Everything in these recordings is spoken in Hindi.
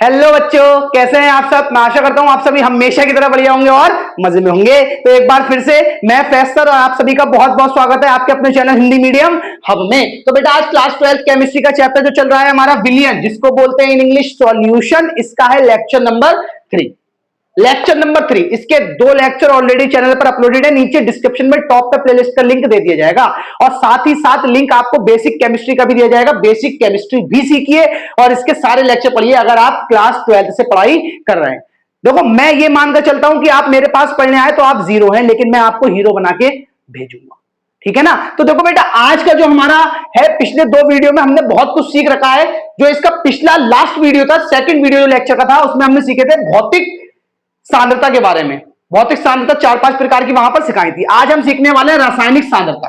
हेलो बच्चों, कैसे हैं आप सब। मैं आशा करता हूं आप सभी हमेशा की तरह बढ़िया होंगे और मजे में होंगे। तो एक बार फिर से मैं फैज सर और आप सभी का बहुत बहुत स्वागत है आपके अपने चैनल हिंदी मीडियम हब में। तो बेटा आज क्लास 12 केमिस्ट्री का चैप्टर जो चल रहा है हमारा विलियन, जिसको बोलते हैं इन इंग्लिश सॉल्यूशन, इसका है लेक्चर नंबर 3। लेक्चर नंबर 3, इसके 2 लेक्चर ऑलरेडी चैनल पर अपलोडेड है। नीचे डिस्क्रिप्शन में टॉप पे प्लेलिस्ट का लिंक दे दिया जाएगा और साथ ही साथ लिंक आपको बेसिक केमिस्ट्री का भी दिया जाएगा। बेसिक केमिस्ट्री भी सीखिए और इसके सारे लेक्चर पढ़िए अगर आप क्लास 12 से पढ़ाई कर रहे हैं। देखो, मैं ये मानकर चलता हूं कि आप मेरे पास पढ़ने आए तो आप जीरो हैं, लेकिन मैं आपको हीरो बना के भेजूंगा, ठीक है ना। तो देखो बेटा, आज का जो हमारा है, पिछले 2 वीडियो में हमने बहुत कुछ सीख रखा है। जो इसका पिछला लास्ट वीडियो था, सेकंड वीडियो जो लेक्चर का था, उसमें हमने सीखे थे भौतिक सांद्रता के बारे में। भौतिक सांद्रता 4-5 प्रकार की वहां पर सिखाई थी। आज हम सीखने वाले हैं रासायनिक सांद्रता।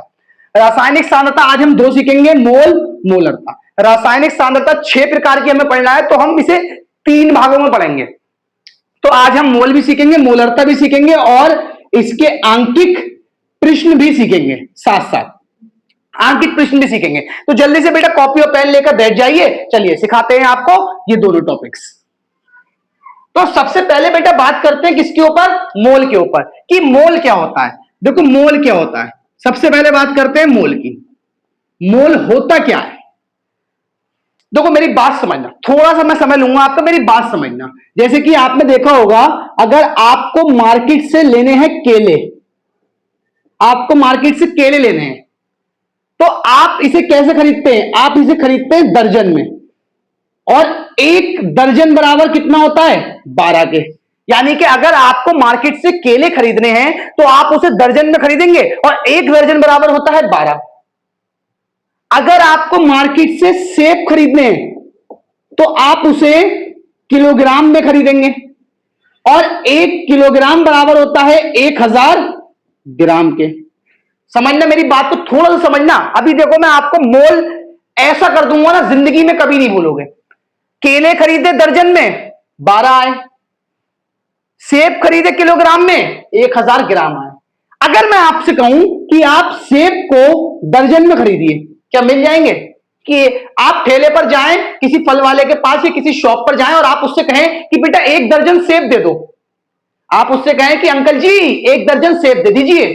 रासायनिक सांद्रता आज हम 2 सीखेंगे, मोल, मोलरता। रासायनिक सांद्रता 6 प्रकार की हमें पढ़ना है, तो हम इसे 3 भागों में पढ़ेंगे। तो आज हम मोल भी सीखेंगे, मोलरता भी सीखेंगे और इसके आंकिक प्रश्न भी सीखेंगे साथ साथ। आंकिक प्रश्न भी सीखेंगे। तो जल्दी से बेटा कॉपी और पेन लेकर बैठ जाइए। चलिए सिखाते हैं आपको ये दोनों टॉपिक्स। तो सबसे पहले बेटा बात करते हैं किसके ऊपर, मोल के ऊपर, कि मोल क्या होता है। देखो मोल क्या होता है, सबसे पहले बात करते हैं मोल की। मोल होता क्या है। देखो मेरी बात समझना, थोड़ा सा मैं समझ लूंगा आपका, मेरी बात समझना। जैसे कि आपने देखा होगा, अगर आपको मार्केट से लेने हैं केले, आपको मार्केट से केले लेने हैं, तो आप इसे कैसे खरीदते हैं, आप इसे खरीदते हैं दर्जन में, और 1 दर्जन बराबर कितना होता है, 12 के। यानी कि अगर आपको मार्केट से केले खरीदने हैं तो आप उसे दर्जन में खरीदेंगे और 1 दर्जन बराबर होता है 12। अगर आपको मार्केट से सेब खरीदने हैं तो आप उसे किलोग्राम में खरीदेंगे और 1 किलोग्राम बराबर होता है 1000 ग्राम के। समझना मेरी बात को, थोड़ा सा समझना। अभी देखो मैं आपको मोल ऐसा कर दूंगा ना, जिंदगी में कभी नहीं भूलोगे। केले खरीदे दर्जन में 12 आए, सेब खरीदे किलोग्राम में 1000 ग्राम आए। अगर मैं आपसे कहूं कि आप सेब को दर्जन में खरीदिए, क्या मिल जाएंगे। कि आप ठेले पर जाएं, किसी फल वाले के पास या किसी शॉप पर जाएं और आप उससे कहें कि बेटा 1 दर्जन सेब दे दो। आप उससे कहें कि अंकल जी 1 दर्जन सेब दे दीजिए,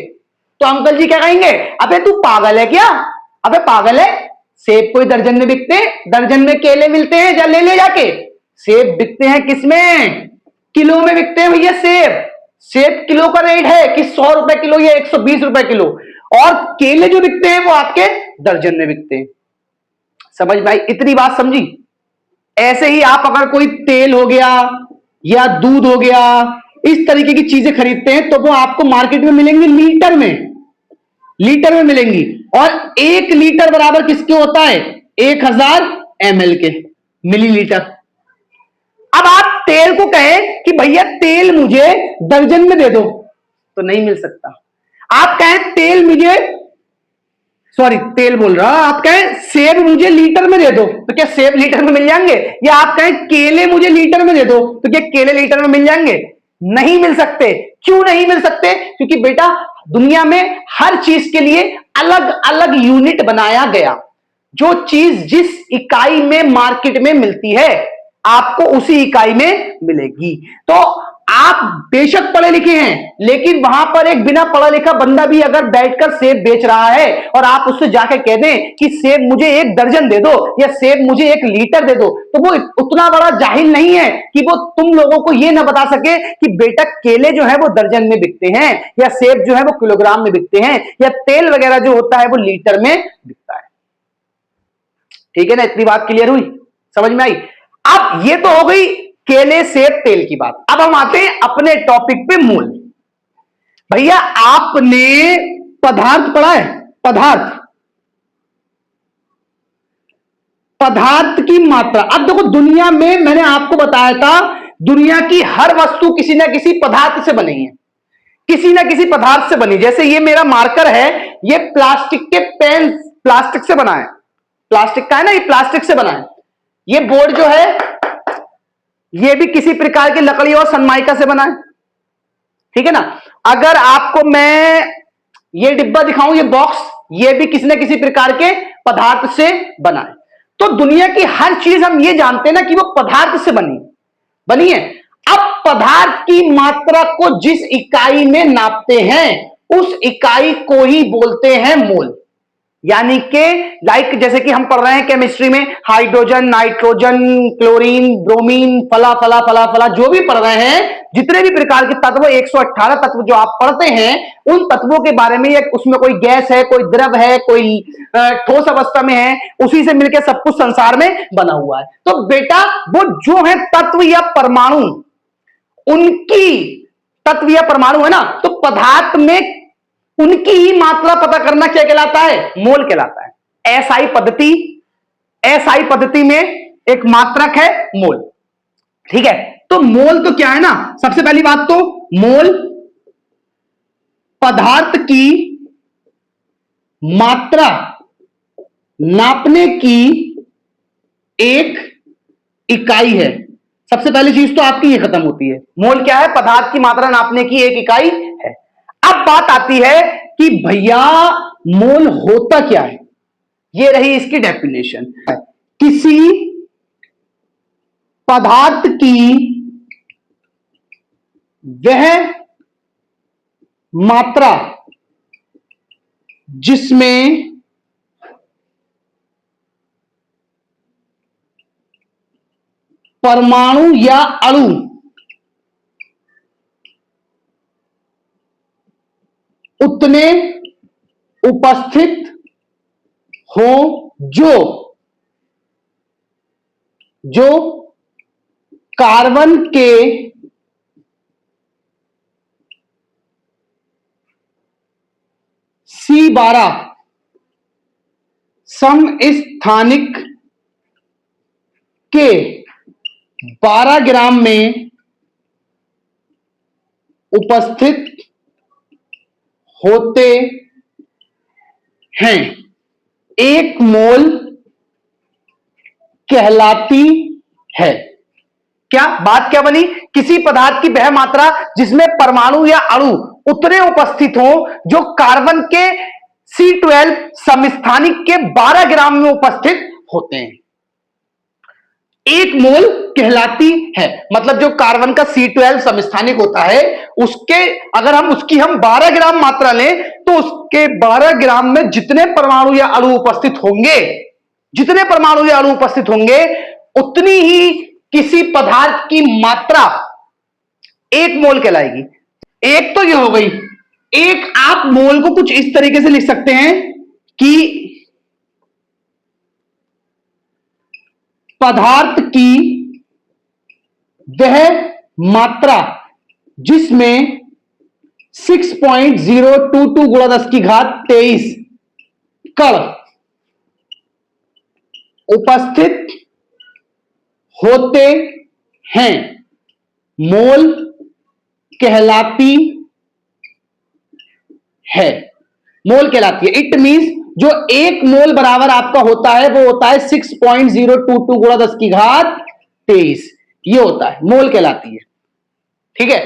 तो अंकल जी क्या कहेंगे, अबे तू पागल है क्या, अबे पागल है, सेब कोई दर्जन में बिकते हैं, दर्जन में केले मिलते हैं, जा ले ले जाके। सेब बिकते हैं किसमें, किलो में बिकते हैं भैया। सेब सेब किलो का रेट है कि 100 रुपए किलो या 120 रुपए किलो, और केले जो बिकते हैं वो आपके दर्जन में बिकते हैं। समझ भाई, इतनी बात समझी। ऐसे ही आप अगर कोई तेल हो गया या दूध हो गया, इस तरीके की चीजें खरीदते हैं तो वो आपको मार्केट में मिलेंगी लीटर में, लीटर में मिलेंगी। और 1 लीटर बराबर किसके होता है, 1000 ml के, मिलीलीटर। अब आप तेल को कहें कि भैया तेल मुझे दर्जन में दे दो, तो नहीं मिल सकता। आप कहें तेल मुझे, सॉरी तेल बोल रहा, आप कहें सेब मुझे लीटर में दे दो, तो क्या सेब लीटर में मिल जाएंगे। या आप कहें केले मुझे लीटर में दे दो, तो क्या केले लीटर में मिल जाएंगे। नहीं मिल सकते। क्यों नहीं मिल सकते, क्योंकि बेटा दुनिया में हर चीज के लिए अलग अलग यूनिट बनाया गया। जो चीज जिस इकाई में मार्केट में मिलती है आपको उसी इकाई में मिलेगी। तो आप बेशक पढ़े लिखे हैं, लेकिन वहां पर एक बिना पढ़ा लिखा बंदा भी अगर बैठकर सेब बेच रहा है और आप उससे जाकर कह दें कि सेब मुझे 1 दर्जन दे दो या सेब मुझे 1 लीटर दे दो, तो वो उतना बड़ा जाहिल नहीं है कि वो तुम लोगों को ये ना बता सके कि बेटा केले जो है वो दर्जन में बिकते हैं या सेब जो है वो किलोग्राम में बिकते हैं या तेल वगैरह जो होता है वो लीटर में बिकता है। ठीक है ना, इतनी बात क्लियर हुई, समझ में आई। अब ये तो हो गई केले सेब तेल की बात। अब हम आते हैं अपने टॉपिक पे, मोल। भैया आपने पदार्थ पढ़ा है, पदार्थ, पदार्थ की मात्रा। अब देखो दुनिया में मैंने आपको बताया था, दुनिया की हर वस्तु किसी ना किसी पदार्थ से बनी है, किसी ना किसी पदार्थ से बनी। जैसे ये मेरा मार्कर है, ये प्लास्टिक के पेन, प्लास्टिक से बना है, प्लास्टिक का है ना, ये प्लास्टिक से बना है। ये बोर्ड जो है ये भी किसी प्रकार की लकड़ी और सनमाइका से बना है, ठीक है ना। अगर आपको मैं ये डिब्बा दिखाऊं, ये बॉक्स, ये भी किसी ना किसी प्रकार के पदार्थ से बना है। तो दुनिया की हर चीज हम ये जानते हैं ना कि वो पदार्थ से बनी। बनी है। अब पदार्थ की मात्रा को जिस इकाई में नापते हैं उस इकाई को ही बोलते हैं मोल। यानी कि जैसे कि हम पढ़ रहे हैं केमिस्ट्री में हाइड्रोजन, नाइट्रोजन, क्लोरीन, ब्रोमीन, फला फला फला फला, जो भी पढ़ रहे हैं, जितने भी प्रकार के तत्व, 118 तत्व जो आप पढ़ते हैं, उन तत्वों के बारे में, उसमें कोई गैस है, कोई द्रव है, कोई ठोस अवस्था में है, उसी से मिलकर सब कुछ संसार में बना हुआ है। तो बेटा वो जो है तत्व या परमाणु, उनकी तत्व या परमाणु है ना, तो पदार्थ में उनकी ही मात्रा पता करना क्या कहलाता है? मोल कहलाता है। एसआई पद्धति में एक मात्रक है मोल। ठीक है, तो मोल तो क्या है ना, सबसे पहली बात तो मोल पदार्थ की मात्रा नापने की एक इकाई है। सबसे पहली चीज तो आपकी ये खत्म होती है। मोल क्या है? पदार्थ की मात्रा नापने की एक इकाई है। अब बात आती है कि भैया मोल होता क्या है? ये रही इसकी डेफिनेशन। किसी पदार्थ की वह मात्रा जिसमें परमाणु या अणु उतने उपस्थित हो जो कार्बन के C12 समस्थानिक के 12 ग्राम में उपस्थित होते हैं, एक मोल कहलाती है। क्या बात क्या बनी? किसी पदार्थ की वह मात्रा जिसमें परमाणु या अणु उतने उपस्थित हो जो कार्बन के C12 समस्थानिक के 12 ग्राम में उपस्थित होते हैं, एक मोल कहलाती है। मतलब जो कार्बन का C12 समस्थानिक होता है, उसके अगर हम उसकी 12 ग्राम मात्रा लें तो उसके 12 ग्राम में जितने परमाणु या अणु उपस्थित होंगे उतनी ही किसी पदार्थ की मात्रा एक मोल कहलाएगी। एक तो ये हो गई। एक आप मोल को कुछ इस तरीके से लिख सकते हैं कि पदार्थ की वह मात्रा जिसमें 6.022 गुणा 10 की घात 23 कण उपस्थित होते हैं, मोल कहलाती है। मोल कहलाती है। इट मींस जो एक मोल बराबर आपका होता है वो होता है 6.022 गुणा 10 की घात 23। ये होता है, मोल कहलाती है। ठीक है,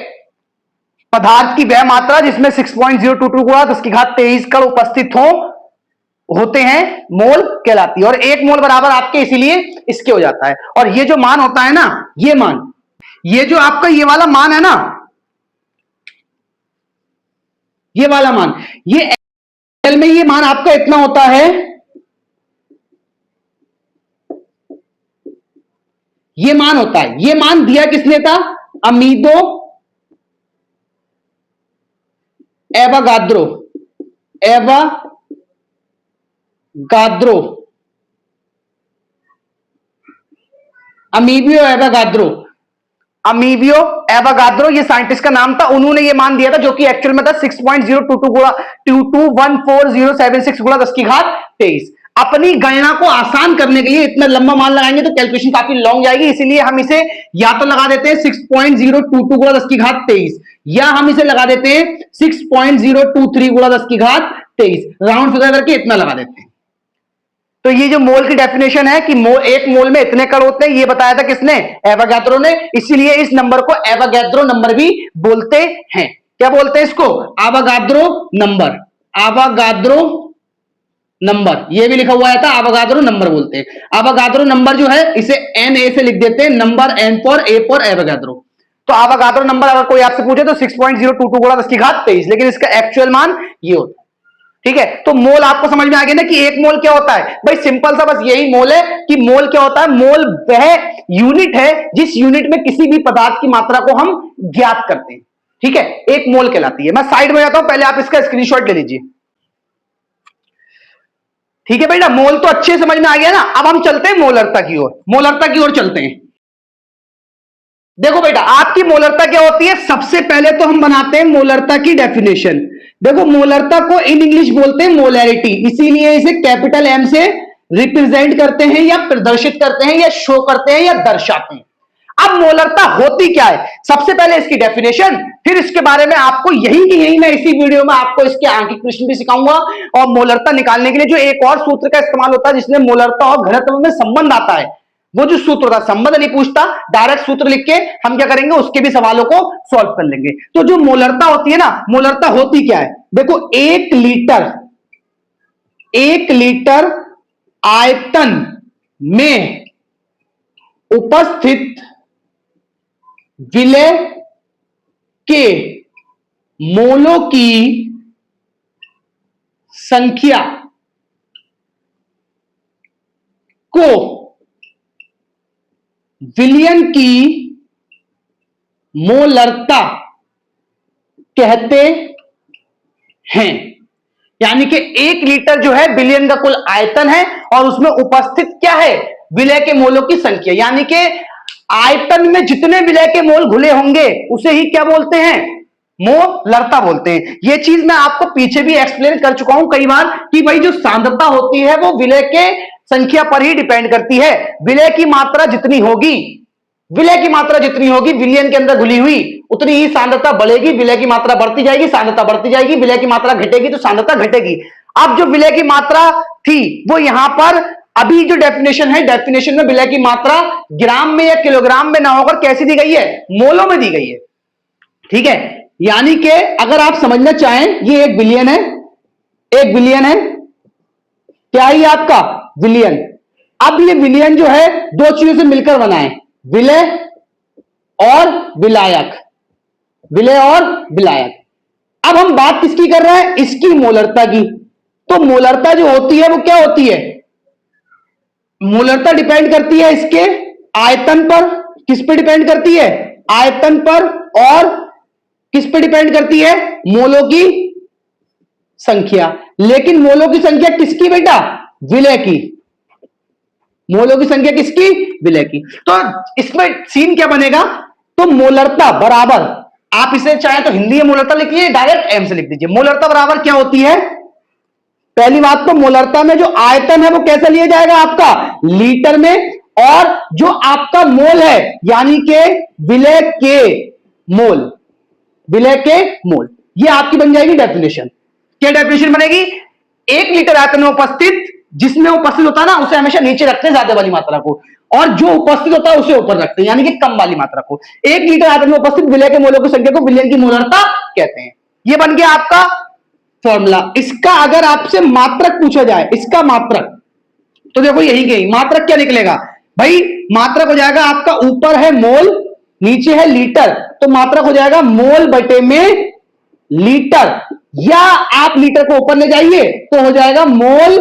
पदार्थ की वह मात्रा जिसमें 6.022 गुणा 10 की घात 23 कण उपस्थित होते हैं, मोल कहलाती है। और एक मोल बराबर आपके इसीलिए इसके हो जाता है। और ये जो मान होता है ना, ये मान, ये जो आपका ये वाला मान है ना, ये वाला मान, ये एल में ये मान आपका इतना होता है, ये मान होता है। ये मान दिया किसने था? अमीदो एवोगाद्रो। अमीबियो एवोगाद्रो ये साइंटिस्ट का नाम था। उन्होंने ये मान दिया था जो कि एक्चुअल में था 6.022 गुणा 10 की घात 23। अपनी गणना को आसान करने के लिए इतना लंबा मान लगाएंगे तो कैलकुलेशन काफी लॉन्ग जाएगी, इसीलिए हम इसे या तो लगा देते हैं 6.022 गुणा 10 की घात 23, या हम इसे लगा देते हैं 6.023 गुणा 10 की घात 23, राउंड फिगर करके इतना लगा देते हैं। तो ये जो मोल की डेफिनेशन है कि एक मोल में इतने कण होते हैं, ये बताया था किसने? एवोगाद्रो ने। इसीलिए इस नंबर को एवोगाद्रो नंबर भी बोलते हैं। क्या बोलते हैं इसको? Avogadro number. एवोगाद्रो नंबर, ये भी लिखा हुआ था, एवोगाद्रो नंबर बोलते हैं। एवोगाद्रो नंबर जो है इसे एन ए से लिख देते हैं, number N for A for Avogadro. तो एवोगाद्रो नंबर अगर कोई आपसे पूछे तो 6.022 गुणा 10 की घात 23, लेकिन इसका एक्चुअल मान ये होता है। ठीक है, तो मोल आपको समझ में आ गया ना कि एक मोल क्या होता है। भाई सिंपल सा बस यही मोल है कि मोल क्या होता है। मोल वह यूनिट है जिस यूनिट में किसी भी पदार्थ की मात्रा को हम ज्ञात करते हैं। ठीक है, एक मोल कहलाती है। मैं साइड में जाता हूं, पहले आप इसका स्क्रीनशॉट ले लीजिए। ठीक है बेटा, मोल तो अच्छे समझ में आ गया ना। अब हम चलते हैं मोलरता की ओर, मोलरता की ओर चलते हैं। देखो बेटा, आपकी मोलरता क्या होती है। सबसे पहले तो हम बनाते हैं मोलरता की डेफिनेशन। देखो, मोलरता को इन इंग्लिश बोलते हैं मोलैरिटी, इसीलिए इसे कैपिटल एम से रिप्रेजेंट करते हैं या प्रदर्शित करते हैं या शो करते हैं या दर्शाते हैं। अब मोलरता होती क्या है, सबसे पहले इसकी डेफिनेशन, फिर इसके बारे में आपको यही की यही मैं इसी वीडियो में आपको इसके आंकिक प्रश्न भी सिखाऊंगा। और मोलरता निकालने के लिए जो एक और सूत्र का इस्तेमाल होता है जिसमें मोलरता और घनत्व में संबंध आता है, वो जो सूत्र होता है, संबंध नहीं पूछता, डायरेक्ट सूत्र लिख के हम क्या करेंगे, उसके भी सवालों को सॉल्व कर लेंगे। तो जो मोलरता होती है ना, मोलरता होती क्या है। देखो, 1 लीटर आयतन में उपस्थित विलय के मोलों की संख्या को विलयन की मोलरता कहते हैं। यानी कि 1 लीटर जो है विलयन का कुल आयतन है और उसमें उपस्थित क्या है, विलय के मोलों की संख्या। यानी कि आयतन में जितने विलय के मोल घुले होंगे उसे ही क्या बोलते हैं, मोलरता बोलते हैं। यह चीज मैं आपको पीछे भी एक्सप्लेन कर चुका हूं कई बार कि भाई जो सांद्रता होती है वो विलय के संख्या पर ही डिपेंड करती है। विलय की मात्रा जितनी होगी, विलय की मात्रा जितनी होगी विलयन के अंदर घुली हुई, उतनी ही सांद्रता बढ़ेगी। विलय की मात्रा बढ़ती जाएगी, सांद्रता बढ़ती जाएगी। विलय की मात्रा घटेगी तो सांद्रता घटेगी। अब जो विलय की मात्रा थी वो यहां पर अभी जो डेफिनेशन है, डेफिनेशन में विलय की मात्रा ग्राम में या किलोग्राम में ना होकर कैसी दी गई है, मोलों में दी गई है। ठीक है, यानी कि अगर आप समझना चाहें, ये 1 बिलियन है, 1 बिलियन है, क्या ही आपका विलयन। अब ये विलयन जो है दो चीजों से मिलकर बना है, विलय और विलायक, विलय और विलायक। अब हम बात किसकी कर रहे हैं, इसकी मोलरता की। तो मोलरता जो होती है वो क्या होती है, मोलरता डिपेंड करती है इसके आयतन पर। किस पे डिपेंड करती है, आयतन पर। और किस पे डिपेंड करती है, मोलों की संख्या। लेकिन मोलों की संख्या किसकी बेटा, विलय की। मोलों की संख्या किसकी, विलय की। तो इसमें सीन क्या बनेगा, तो मोलरता बराबर, आप इसे चाहे तो हिंदी में मोलरता लिखिए, डायरेक्ट एम से लिख दीजिए। मोलरता बराबर क्या होती है, पहली बात तो मोलरता में जो आयतन है वो कैसे लिया जाएगा आपका, लीटर में। और जो आपका मोल है यानी कि विलय के मोल, विलय के मोल, ये आपकी बन जाएगी डेफिनेशन। क्या डेफिनेशन बनेगी, 1 लीटर आयतन में उपस्थित, जिसमें उपस्थित होता है ना उसे हमेशा नीचे रखते हैं ज्यादा वाली मात्रा को, और जो उपस्थित होता है उसे ऊपर रखते हैं यानी कि कम वाली मात्रा को। 1 लीटर आयतन में उपस्थित विलय के मोलों की संख्या को विलयन की मोलरता कहते हैं। यह बन गया आपका फॉर्मूला। इसका अगर आपसे मात्रक पूछा जाए, इसका मात्रक, तो देखो यही गई मात्रक क्या निकलेगा भाई, मात्रक हो जाएगा आपका, ऊपर है मोल नीचे है लीटर, तो मात्रक हो जाएगा मोल बटे में लीटर। या आप लीटर को ऊपर ले जाइए तो हो जाएगा mole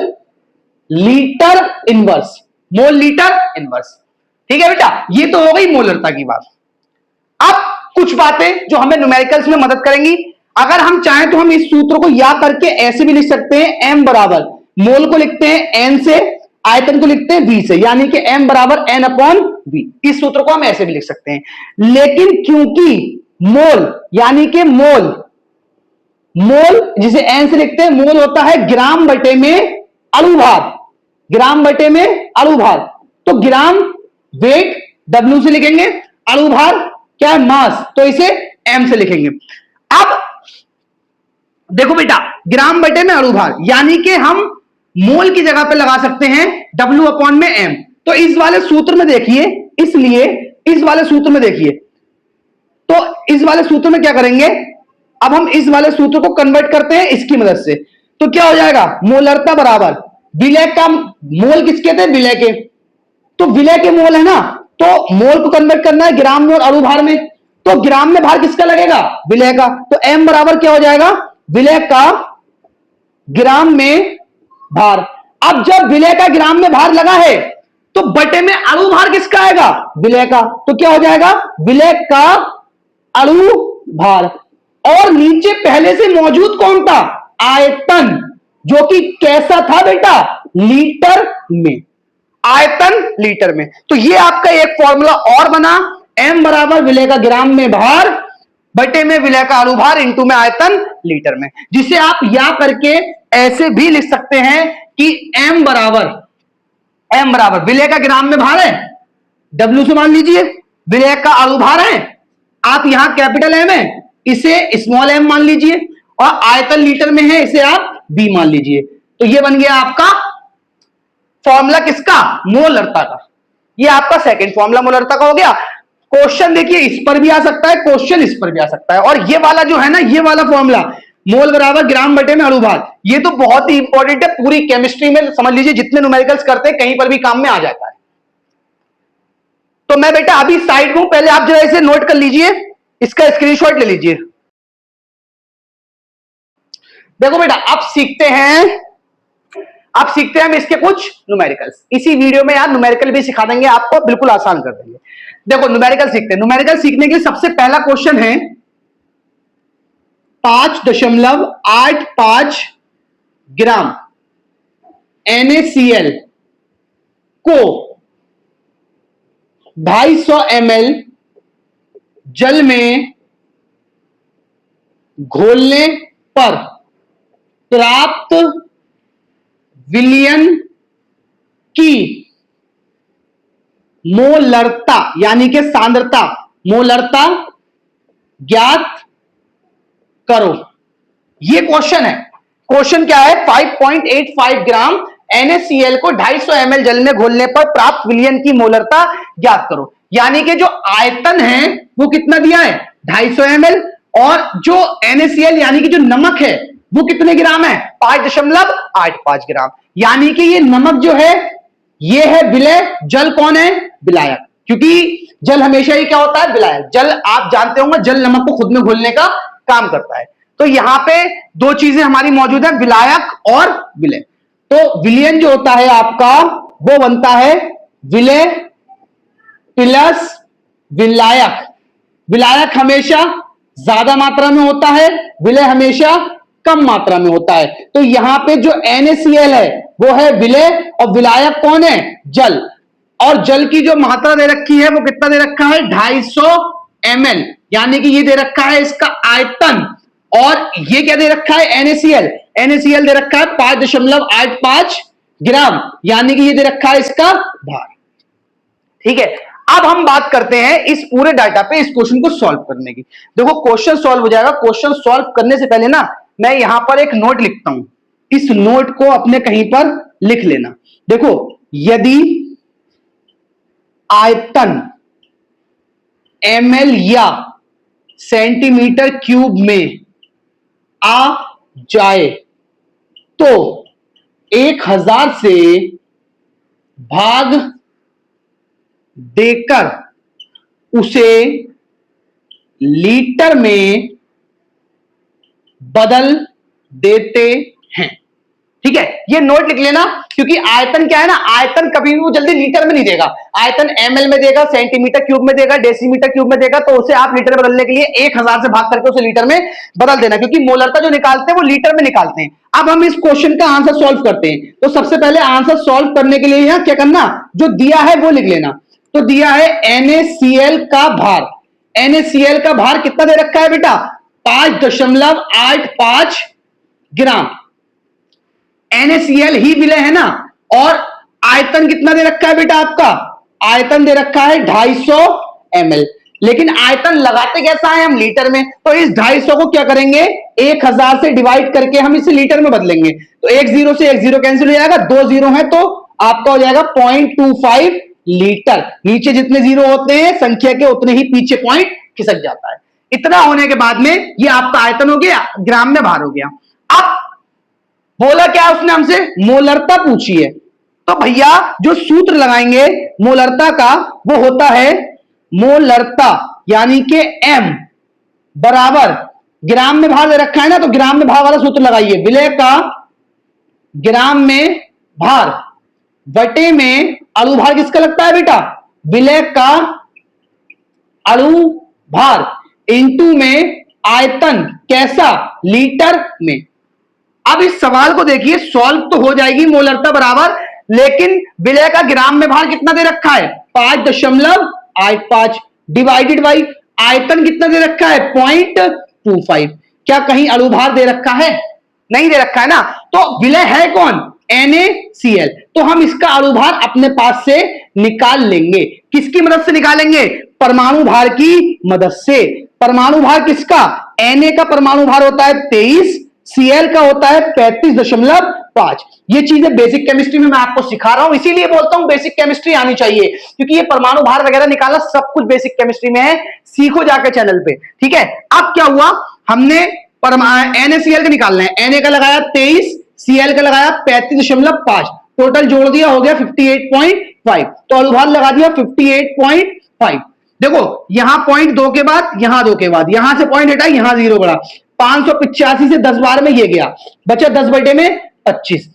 litre inverse, mole litre inverse. ठीक है बेटा, ये तो हो गई मोलरता की बात। अब कुछ बातें जो हमें न्यूमेरिकल्स में मदद करेंगी। अगर हम चाहें तो हम इस सूत्र को याद करके ऐसे भी लिख सकते हैं, m बराबर, मोल को लिखते हैं n से, आयतन को लिखते हैं v से, यानी कि m बराबर n अपॉन v। इस सूत्र को हम ऐसे भी लिख सकते हैं। लेकिन क्योंकि मोल यानी कि मोल, मोल जिसे n से लिखते हैं, मोल होता है ग्राम बटे में अणुभार, ग्राम बटे में अणुभार। तो ग्राम वेट w से लिखेंगे, अणुभार क्या है, मास, तो इसे m से लिखेंगे। अब देखो बेटा, ग्राम बटे में अणुभार, यानी कि हम मोल की जगह पे लगा सकते हैं W अपॉन में M। तो इस वाले सूत्र में देखिए, इसलिए इस वाले सूत्र में देखिए, तो इस वाले सूत्र में क्या करेंगे, अब हम इस वाले सूत्र को कन्वर्ट करते हैं इसकी मदद से। तो क्या हो जाएगा, मोलरता बराबर विलय का मोल किसके थे? विलय के। तो विलय के मोल है ना, तो मोल को कन्वर्ट करना है ग्राम में और अणुभार में, तो ग्राम में भार किसका लगेगा? विलय का। तो m बराबर क्या हो जाएगा? विलय का ग्राम में भार। अब जब विलय का ग्राम में भार लगा है तो बटे में अणु भार किसका आएगा? विलय का। तो क्या हो जाएगा? विलय का अणु भार। और नीचे पहले से मौजूद कौन था? आयतन, जो कि कैसा था बेटा? लीटर में। आयतन लीटर में। तो ये आपका एक फॉर्मूला और बना, m बराबर विलय का ग्राम में भार बटे में विलय का अणुभार इंटू में आयतन लीटर में, जिसे आप या करके ऐसे भी लिख सकते हैं कि m बराबर विलय का ग्राम में भार है, W से मान लीजिए, विलय का अणुभार है, आप यहां कैपिटल M है, इसे स्मॉल m मान लीजिए, और आयतन लीटर में है, इसे आप B मान लीजिए। तो ये बन गया आपका फॉर्मूला किसका? मोलरता का। ये आपका सेकंड फॉर्मूला मोलरता का हो गया। क्वेश्चन देखिए इस पर भी आ सकता है, क्वेश्चन इस पर भी आ सकता है, और ये वाला जो है ना, ये वाला फॉर्मूला मोल बराबर ग्राम बटे में अणुभार, ये तो बहुत ही इंपॉर्टेंट है, पूरी केमिस्ट्री में समझ लीजिए जितने न्यूमेरिकल्स करते हैं कहीं पर भी काम में आ जाता है। तो मैं बेटा अभी साइड में हूं, पहले आप जो है इसे नोट कर लीजिए, इसका स्क्रीनशॉट ले लीजिए। देखो बेटा अब सीखते हैं हम इसके कुछ न्यूमेरिकल्स। इसी वीडियो में यार न्यूमेरिकल भी सिखा देंगे आपको, बिल्कुल आसान कर देंगे। देखो न्यूमेरिकल सीखते हैं। न्यूमेरिकल सीखने के लिए सबसे पहला क्वेश्चन है 5.85 ग्राम NaCl को 250 ml जल में घोलने पर प्राप्त विलयन की मोलरता यानी कि सांद्रता, मोलरता ज्ञात करो। ये क्वेश्चन है। क्वेश्चन क्या है? 5.85 ग्राम NaCl को 250 ml जल में घोलने पर प्राप्त विलयन की मोलरता ज्ञात करो। यानी कि जो आयतन है वो कितना दिया है? 250 ml, और जो NaCl यानी कि जो नमक है वो कितने ग्राम है? 5.85 ग्राम। यानी कि ये नमक जो है ये है विलय, जल कौन है? विलायक। क्योंकि जल हमेशा ही क्या होता है? विलायक। जल आप जानते होंगे, जल नमक को खुद में घोलने का काम करता है। तो यहां पे दो चीजें हमारी मौजूद है, विलायक और विलय। तो विलयन जो होता है आपका वो बनता है विलय प्लस विलायक। विलायक हमेशा ज्यादा मात्रा में होता है, विलय हमेशा कम मात्रा में होता है। तो यहां पे जो NaCl है वो है विलय, और विलायक कौन है? जल। और जल की जो मात्रा दे रखी है वो कितना दे रखा है? 250 ml। यानी कि ये दे रखा है इसका आयतन, और ये क्या दे रखा है? NaCl दे रखा है 5.85 ग्राम, यानी कि ये दे रखा है इसका भार। ठीक है, अब हम बात करते हैं इस पूरे डाटा पे इस क्वेश्चन को सॉल्व करने की। देखो क्वेश्चन सॉल्व हो जाएगा। क्वेश्चन सॉल्व करने से पहले ना मैं यहां पर एक नोट लिखता हूं, इस नोट को अपने कहीं पर लिख लेना। देखो यदि आयतन ml या सेंटीमीटर क्यूब में आ जाए तो 1000 से भाग देकर उसे लीटर में बदल देते हैं। ठीक है, ये नोट लिख लेना, क्योंकि आयतन क्या है ना, आयतन कभी भी वो जल्दी लीटर में नहीं देगा। आयतन ml में देगा, सेंटीमीटर क्यूब में देगा, डेसीमीटर क्यूब में देगा, तो उसे आप लीटर में बदलने के लिए 1000 से भाग करके उसे लीटर में बदल देना, क्योंकि मोलरता जो निकालते हैं वो लीटर में निकालते हैं। अब हम इस क्वेश्चन का आंसर सॉल्व करते हैं। तो सबसे पहले आंसर सॉल्व करने के लिए यहां क्या करना, जो दिया है वो लिख लेना। तो दिया है NaCl का भार। NaCl का भार कितना दे रखा है बेटा? 5.85 ग्राम। NaCl ही विलय है ना, और आयतन कितना दे रखा है बेटा आपका? आयतन दे रखा है 250 ml। लेकिन आयतन लगाते कैसा है हम? लीटर में। तो इस 250 को क्या करेंगे? 1000 से डिवाइड करके हम इसे लीटर में बदलेंगे। तो एक जीरो से एक जीरो कैंसिल हो जाएगा, 2 जीरो है तो आपका हो जाएगा 0.25 लीटर। नीचे जितने जीरो होते हैं संख्या के उतने ही पीछे पॉइंट खिसक जाता है। इतना होने के बाद में ये आपका आयतन हो गया, ग्राम में भार हो गया। अब बोला क्या उसने हमसे, मोलरता पूछी है। तो भैया जो सूत्र लगाएंगे मोलरता का वो होता है मोलरता यानी कि m बराबर, ग्राम में भार दे रखा है ना, तो ग्राम में भार वाला सूत्र लगाइए, विलय का ग्राम में भार बटे में अणु भार किसका लगता है बेटा, विलय का अणु भार इंटू में आयतन, कैसा, लीटर में। अब इस सवाल को देखिए, सॉल्व तो हो जाएगी मोलरता बराबर, लेकिन विलय का ग्राम में भार कितना दे रखा है 5.85 डिवाइडेड बाई आयतन कितना दे रखा है 0.25। क्या कहीं अणु भार दे रखा है, नहीं दे रखा है ना, तो विलय है कौन NaCl, तो हम इसका अणु भार अपने पास से निकाल लेंगे। किसकी मदद से निकालेंगे, परमाणु भार की मदद से। परमाणु भार किसका, Na का परमाणु भार होता है 23, Cl का होता है 35.5। ये चीजें बेसिक केमिस्ट्री में मैं आपको सिखा रहा हूं, इसीलिए बोलता हूं बेसिक केमिस्ट्री आनी चाहिए, क्योंकि ये परमाणु भार वगैरह निकालना सब कुछ बेसिक केमिस्ट्री में है, सीखो जाकर चैनल पे, ठीक है। अब क्या हुआ, हमने NaCl का निकालना है, Na का लगाया 23, Cl का लगाया 35.5, टोटल जोड़ दिया हो गया 58.5, तो अणु भार लगा दिया 58.5। देखो यहां पॉइंट 2 के बाद, यहां 2 के बाद, यहां से पॉइंट हटा, यहां 0 बढ़ा, 585 से 10 बार में ये गया, बचा 10 बटे में 25,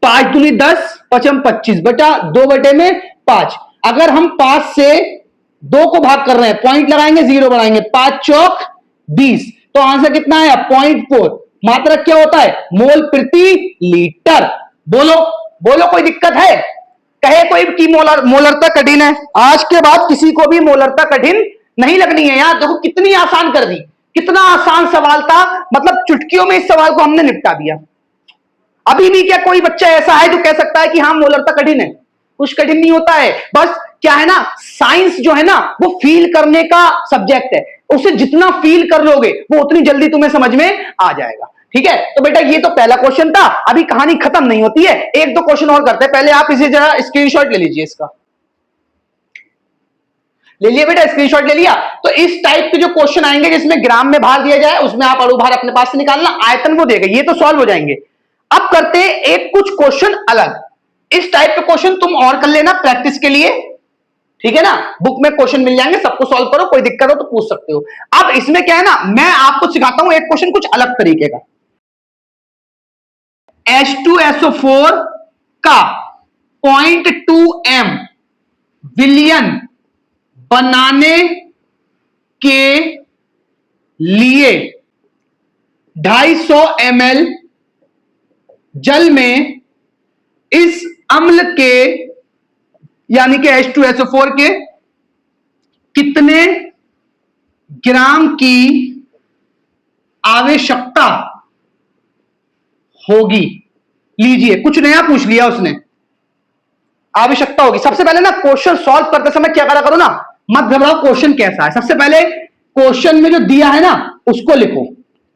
5 दूनी 10, 5 25, बचा 2 बटे में 5। अगर हम 5 से 2 को भाग कर रहे हैं, पॉइंट लगाएंगे 0 बढ़ाएंगे, 5 चौक 20, तो आंसर कितना आया 0.4। मात्रक क्या होता है, मोल प्रति लीटर। बोलो बोलो, कोई दिक्कत है, कहे कोई कि मोलरता कठिन है, आज के बाद किसी को भी मोलरता कठिन नहीं लगनी है यार। देखो कितनी आसान कर दी, कितना आसान सवाल था, मतलब चुटकियों में इस सवाल को हमने निपटा दिया। अभी भी क्या कोई बच्चा ऐसा है जो कह सकता है कि हाँ मोलरता कठिन है, कुछ कठिन नहीं होता है। बस क्या है ना, साइंस जो है ना वो फील करने का सब्जेक्ट है, उसे जितना फील कर लोगे वो उतनी जल्दी तुम्हें समझ में आ जाएगा, ठीक है। तो बेटा ये तो पहला क्वेश्चन था, अभी कहानी खत्म नहीं होती है, एक दो क्वेश्चन और करते हैं। पहले आप इसे जरा स्क्रीनशॉट ले लीजिए, इसका ले लिया बेटा, स्क्रीनशॉट ले लिया। तो इस टाइप के जो क्वेश्चन आएंगे जिसमें ग्राम में भार दिया जाए, उसमें आप अणु भार अपने पास से निकालना, आयतन वो देगा, ये तो सॉल्व हो जाएंगे। अब करते हैं एक कुछ क्वेश्चन अलग, इस टाइप के क्वेश्चन तुम और कर लेना प्रैक्टिस के लिए, ठीक है ना। बुक में क्वेश्चन मिल जाएंगे, सबको सॉल्व करो, कोई दिक्कत हो तो पूछ सकते हो। अब इसमें क्या है ना, मैं आपको सिखाता हूं एक क्वेश्चन कुछ अलग तरीके का। H2SO4 का 0.2 m विलियन बनाने के लिए 250 ml जल में इस अम्ल के यानी कि H2SO4 के कितने ग्राम की आवश्यकता होगी। लीजिए कुछ नया पूछ लिया उसने, आवश्यकता होगी। सबसे पहले ना क्वेश्चन सॉल्व करते समय क्या करा करो ना, मत घबराओ क्वेश्चन कैसा है, सबसे पहले क्वेश्चन में जो दिया है ना उसको लिखो।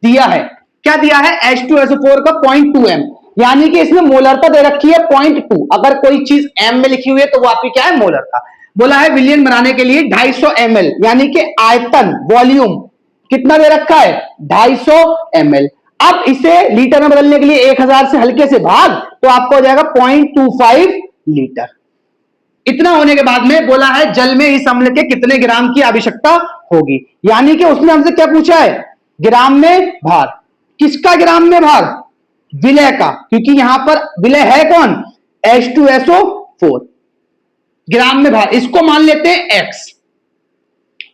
दिया है क्या, दिया है H2SO4 का 0.2 m, यानी कि इसमें मोलरता दे रखी है 0.2। अगर कोई चीज m में लिखी हुई है तो वो आपकी क्या है, मोलरता। बोला है विलियन बनाने के लिए 250 ml, यानी कि आयतन वॉल्यूम कितना दे रखा है 250 ml। अब इसे लीटर में बदलने के लिए 1000 से हल्के से भाग, तो आपको हो जाएगा 0.25 लीटर। इतना होने के बाद में बोला है जल में इस अम्ल के कितने ग्राम की आवश्यकता होगी, यानी कि उसने हमसे क्या पूछा है, ग्राम में भार। किसका ग्राम में भार, विलय का, क्योंकि यहां पर विलय है कौन H2SO4। ग्राम में भार इसको मान लेते हैं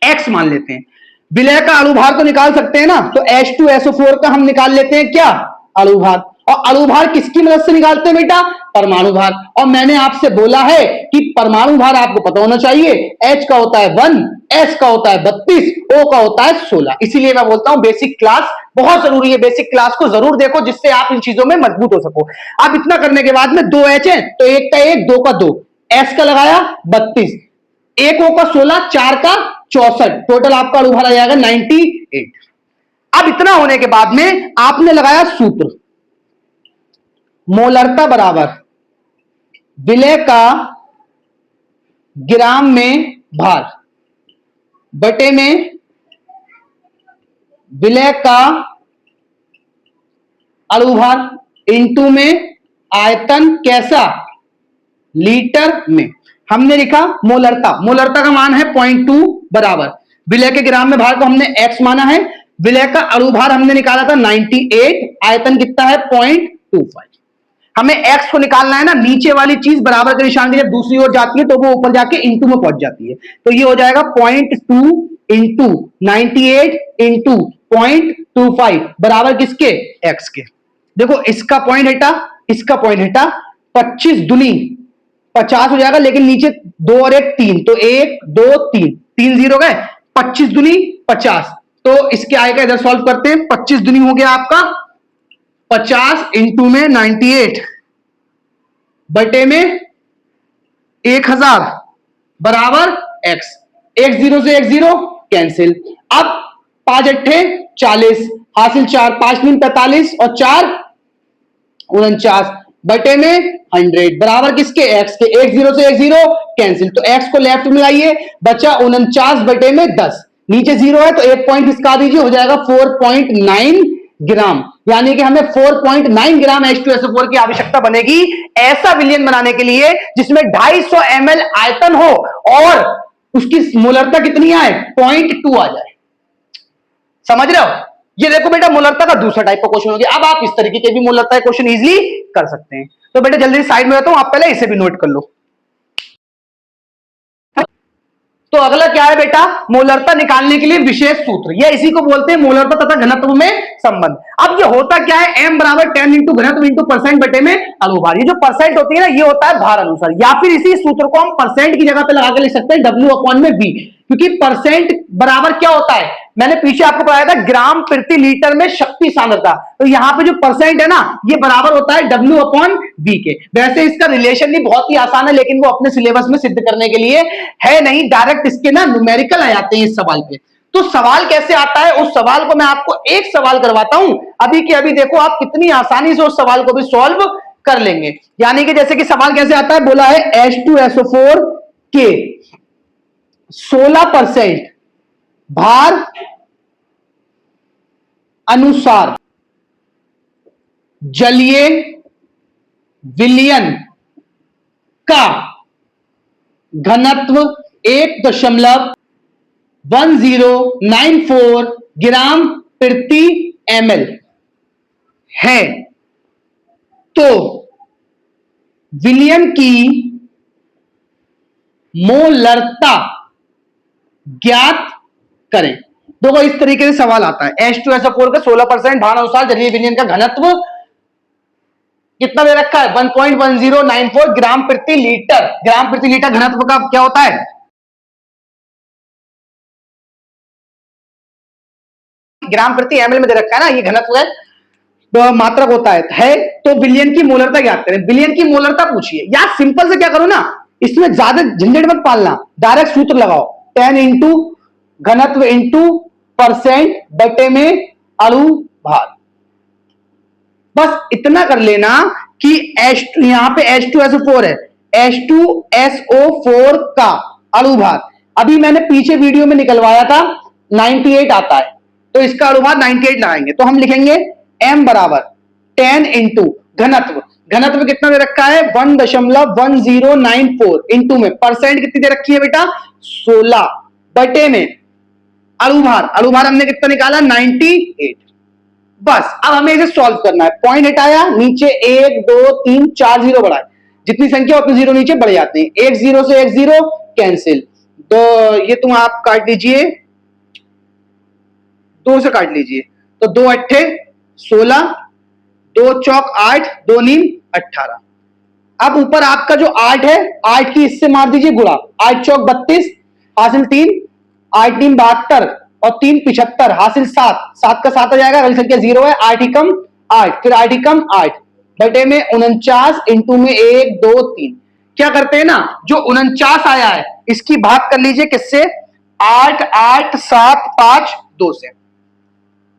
x मान लेते हैं। विलय का अणु भार तो निकाल सकते हैं ना, तो H2SO4 का हम निकाल लेते हैं क्या, अणु भार। और अणु भार किसकी मदद से निकालते हैं बेटा, परमाणु भार। और मैंने आपसे बोला है कि परमाणु भार आपको पता होना चाहिए, H का होता है 1, S का होता है 32, O का होता है 16। इसीलिए मैं बोलता हूं बेसिक क्लास बहुत जरूरी है, बेसिक क्लास को जरूर देखो जिससे आप इन चीजों में मजबूत हो सको। अब इतना करने के बाद में 2 H है तो 1 का 1, 2 का 2, S का लगाया 32, 1 O का 16, 4 का 64, टोटल आपका अणु भार आ जाएगा 98। अब इतना होने के बाद में आपने लगाया सूत्र, मोलरता बराबर विलय का ग्राम में भार बटे में विलय का अणु भार इंटू में आयतन कैसा, लीटर में। हमने लिखा मोलरता, मोलरता का मान है 0.2 बराबर विलय के ग्राम में भार को हमने x माना है, विलय का अणुभार हमने निकाला था 98, आयतन कितना है 0.25। हमें x को निकालना है ना, नीचे वाली चीज बराबर के निशान की जब दूसरी ओर जाती है तो वो ऊपर जाके इंटू में पहुंच जाती है, तो ये हो जाएगा 0.2 इंटू 98 इंटू 0.25 बराबर किसके, x के। देखो इसका पॉइंट हटा, इसका पॉइंट हटा, 25 दुनी 50 हो जाएगा, लेकिन नीचे 2 और 1 3, तो 1 2 3 3 जीरो गए, 25 दुनी 50, तो इसके आएगा, इधर सॉल्व करते हैं। 25 दुनी हो गया आपका 50 इंटू में 98 बटे में 1000 बराबर x, एक जीरो से एक जीरो कैंसिल। अब 5 अट्ठे 40, हासिल 4, 5 मीन 45 और 4 49 बटे में 100 बराबर किसके, x के, एक जीरो से एक जीरो कैंसिल, तो x को लेफ्ट में लाइए, बचा 49 बटे में 10, नीचे जीरो है तो एक पॉइंट इसका दीजिए, हो जाएगा 4.9 ग्राम, यानी कि हमें 4.9 ग्राम H2SO4 की आवश्यकता बनेगी ऐसा विलयन बनाने के लिए जिसमें 250 ml आयतन हो और उसकी मोलरता कितनी आए, 0.2 आ जाए। समझ रहे हो? ये देखो बेटा मोलरता का दूसरा टाइप का क्वेश्चन हो गया। अब आप इस तरीके के भी मोलरता का क्वेश्चन इजीली कर सकते हैं। तो बेटा जल्दी साइड में रहता हूं, आप पहले इसे भी नोट कर लो। तो अगला क्या है बेटा, मोलरता निकालने के लिए विशेष सूत्र, ये इसी को बोलते हैं मोलरता तथा घनत्व में संबंध। अब ये होता क्या है, m बराबर 10 इंटू घनत्व इंटू परसेंट बटे में अणुभार। ये जो परसेंट होती है ना, ये होता है भार अनुसार, या फिर इसी सूत्र को हम परसेंट की जगह पे लगा के लिख सकते हैं W अपॉन में V, क्योंकि परसेंट बराबर क्या होता है, मैंने पीछे आपको बताया था ग्राम प्रति लीटर में शक्ति सांद्रता, तो यहां पे जो परसेंट है ना, ये बराबर होता है W अपॉन V के। वैसे इसका रिलेशन भी बहुत ही आसान है, लेकिन वो अपने सिलेबस में सिद्ध करने के लिए है नहीं, डायरेक्ट इसके ना न्यूमेरिकल आ जाते हैं इस सवाल पे। तो सवाल कैसे आता है, उस सवाल को मैं आपको एक सवाल करवाता हूं अभी के अभी, देखो आप कितनी आसानी से उस सवाल को भी सॉल्व कर लेंगे। यानी कि जैसे कि सवाल कैसे आता है, बोला है H2SO4 के 16% भार अनुसार जलीय विलयन का घनत्व 1.1094 ग्राम प्रति ml है, तो विलयन की मोलरता ज्ञात करें। देखो इस तरीके से सवाल आता है, H2SO4 का 16% भार अनुसार जलीय विलयन का घनत्व कितना दे रखा है, 1.1094 ग्राम प्रति लीटर। ग्राम प्रति लीटर घनत्व का क्या होता है, ग्राम प्रति एमएल में दे रखा है ना, ये घनत्व है, तो मात्रक होता है तो विलयन की मोलरता ज्ञात करें। विलयन की मोलरता पूछिए, या सिंपल से क्या करो ना, इसमें ज्यादा झंझट मत पालना, डायरेक्ट सूत्र लगाओ, 10 इंटू घनत्व इंटू परसेंट बटे में अणु भार। बस इतना कर लेना कि यहां पे H2SO4 है, H2SO4 का अणु भार अभी मैंने पीछे वीडियो में निकलवाया था 98 आता है, तो इसका अणु भार 98 लगाएंगे, तो हम लिखेंगे m बराबर 10 इंटू घनत्व, घनत्व कितना दे रखा है 1.1094 इंटू में परसेंट कितनी दे रखी है बेटा 16 बटे में अणुभार, अणुभार हमने कितना निकाला 98। बस अब हमें इसे सॉल्व करना है, पॉइंट हटाया, नीचे 1 2 3 4 जीरो बढ़ाए, जितनी संख्या उतने जीरो नीचे बढ़ जाते हैं, एक जीरो से एक जीरो कैंसिल, तो ये तुम आप काट लीजिए, 2 से काट लीजिए, तो 2 अट्ठे 16, 2 चौक 8, 2 नीम 18। अब ऊपर आपका जो 8 है, 8 की इससे मार दीजिए गुणा, 8 चौक 32 हासिल 3, 8 नीम 72 और 3 75 हासिल 7, 7 का 7 आ जाएगा, अगली संख्या 0 है, 8 ही कम 8, फिर 8 ही कम 8 बटे में 49 इंटू में 1 2 3। क्या करते हैं ना, जो 49 आया है इसकी भाग कर लीजिए किससे, 8 8 7 5 2 से।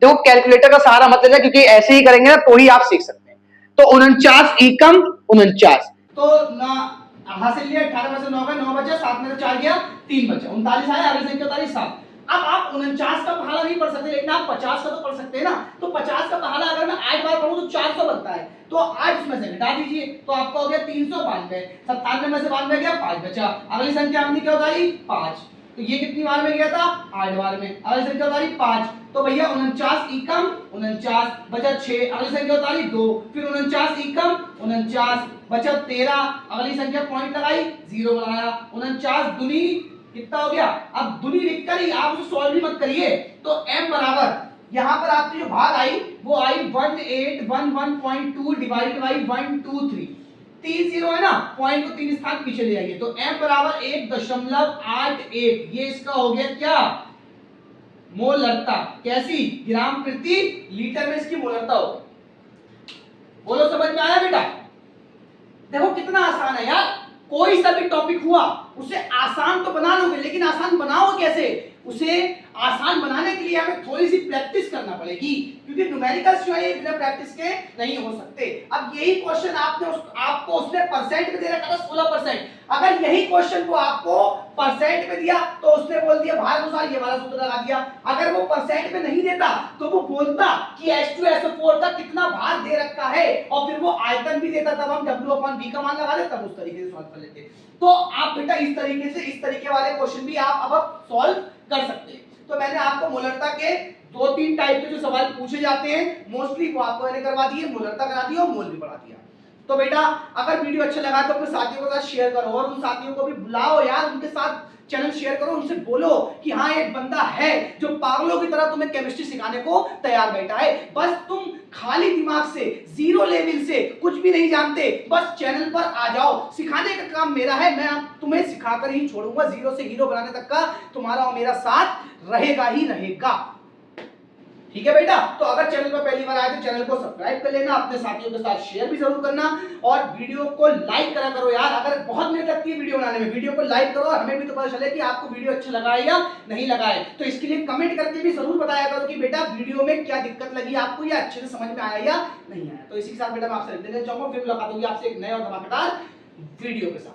देखो कैलकुलेटर का सहारा मत लेना, क्योंकि ऐसे ही करेंगे ना तो ही आप सीख सकते हैं। तो 49 एकम 49, तो ना हासिल लिया 18 में से 9 गए, 9 बचे, 7 में से 4 गया 3 बचे, 39 आया, अगली संख्या 7। अब आप आप 49 का पहाड़ा नहीं पढ़ सकते, लेकिन आप 50 का तो पढ़ सकते हैं ना। तो 50 का पहाड़ा अगर मैं 8 बार पढ़ूं तो 400 बनता है, तो 8 इसमें से घटा दीजिए, तो आपका हो गया 392। 97 में से 92 गया, 5 बचा। अगली संख्या हमने क्या उतारी? 5। तो ये कितनी बार में गया था? 8 बार में। अगली संख्या उतारी 5, तो भैया 49 एकम 49 बचा 6। अगली संख्या उतारी 2, फिर 49 एकम 49 बचा 13। अगली संख्या पॉइंट लगाई, 0 बनाया। 49 दूनी कितना हो गया? अब दूनी लिखकर ही आप उसे सॉल्व भी मत करिए, तो m बराबर यहां पर आपकी जो भाग आई वो आई 1811.2 डिवाइडेड बाई 123। 3 0 है ना, पॉइंट को 3 स्थान पीछे ले आइए, तो m बराबर 1.81। ये इसका हो गया क्या? मोलरता। कैसी? ग्राम प्रति लीटर में इसकी मोलरता हो। बोलो समझ में आया बेटा? देखो कितना आसान है यार, कोई सा भी टॉपिक हुआ उसे आसान तो बना लोगे, लेकिन आसान बनाओ कैसे? उसे आसान बनाने के लिए हमें थोड़ी सी प्रैक्टिस करना पड़ेगी, क्योंकि न्यूमेरिकल्स जो है बिना प्रैक्टिस के नहीं हो सकते। अब यही क्वेश्चन आपको उसने परसेंट में दे रखा था 16%। अगर यही क्वेश्चन को आपको परसेंट में दिया तो उसने बोल दिया भार अनुसार ये वाला सूत्र लगा दिया। अगर वो परसेंट में नहीं देता तो वो बोलता कि H2SO4 का कितना भार दे रखा है, और फिर वो आयतन भी देता, तब हम W/V का मान लगा देते, तब उस तरीके से सॉल्व कर लेते। तो आप बेटा इस तरीके वाले क्वेश्चन भी आप अब सॉल्व कर सकते हैं। तो मैंने आपको मोलरता के 2-3 टाइप के जो सवाल पूछे जाते हैं मोस्टली वो आपको मैंने करवा दिए, मोलरता करा दिया और मोल भी पढ़ा दिया। तो बेटा अगर वीडियो अच्छा लगा तो अपने साथियों के साथ शेयर करो, और उन साथियों को भी बुलाओ यार, उनके साथ चैनल शेयर करो, उनसे बोलो कि हाँ एक बंदा है जो पागलों की तरह तुम्हें केमिस्ट्री सिखाने को तैयार बैठा है। बस तुम खाली दिमाग से, जीरो लेवल से, कुछ भी नहीं जानते, बस चैनल पर आ जाओ। सिखाने का काम मेरा है, मैं तुम्हें सिखाकर ही छोड़ूंगा। जीरो से हीरो बनाने तक का तुम्हारा और मेरा साथ रहेगा ही रहेगा। ठीक है बेटा? तो अगर चैनल पर पहली बार आए तो चैनल को सब्सक्राइब कर लेना, अपने साथियों के साथ शेयर भी जरूर करना, और वीडियो को लाइक करा करो यार। अगर बहुत मेहनत लगती है वीडियो बनाने में, वीडियो को लाइक करो, हमें भी तो पता चले कि आपको वीडियो अच्छा लगा है या नहीं लगा है। तो इसके लिए कमेंट करके भी जरूर बताया करो कि बेटा वीडियो में क्या दिक्कत लगी आपको, या अच्छे से समझ में आया या नहीं आया। तो इसी के साथ बेटा मैं आपसे देना चाहूंगा, फिर मुलाकात होगी आपसे एक नए और धमाकेदार वीडियो के साथ।